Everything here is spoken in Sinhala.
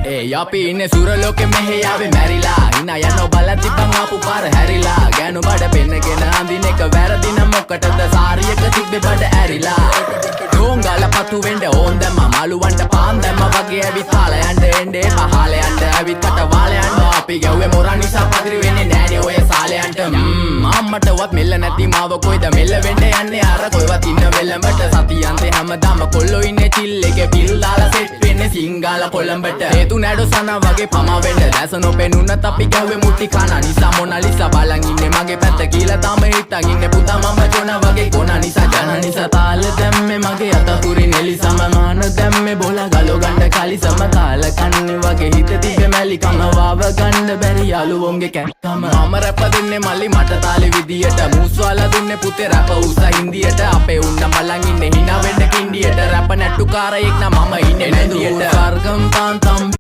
අපි ඉන්නේ සුරලෝකෙ මෙහෙ ආවේ මැරිලා හිනා යනවා බලන් තිබ්බන් ආපු පාර හැරිලා ගෑනු බඩ පෙන්නගෙන අඳින එක වැරදි නම් මොකටද සාරියක තිබ්බේ බඩ ඇරිලා ඩෝංගල පතු වෙන්න ඕන් දැම්ම මාළුවන්ට පාන් දැම්ම වගේ ඇවිත් පාල යන්න එන්නේ පහල යන්න ඇවිත් කට වාල යන්න අපි ගැව්වේ මොරා නිසා පදිරි වෙන්නේ නෑනේ ඔය සාලයන්ට අම්මටවත් මෙල්ල නැති මාව කොයිද මෙල්ල වෙන්න යන්නේ අර කොයිවත් ඉන්න වෙලමට සතියන්තේ හැමදාම කොල්ලෝ ඉන්නේ චිල් එකේ පිල් දාලා සෙට් වෙන්නේ සිංගාල කොළඹට හේතු නැඩෝ සන වගේ පම වෙන්න දැස නොපෙනුනත් අපි ගැව්වේ මුටි කන නිසා මොනාලිසා බලන් ඉන්නේ මගේ පැත්ත කියලා තාම හිටන් ඉන්නේ පුතා මම ජොන වගේ කොන නිසා ජන නිසා තාල දැම්මේ මගේ අතපුරි නෙලි සමමාන දැම්මේ බෝලා ගලෝ ගන්න කලි සම කාල කන්නේ වගේ හිත තිබ්බේ මැලි කම වාව ගන්න බැරි යාළුවෝන්ගේ කැක්කම මම රැප දෙන්නේ මල්ලි මට තාලේ විදියට මූස්වාලා දුන්නේ පුතේ රැප උසා හින්දියට අපේ උන්න බලන් ඉන්නේ hina වෙන්න කින්ඩියට රැප නැට්ටු කාරයෙක් නම් මම ඉන්නේ නැදියට වර්ගම් තාන්තම්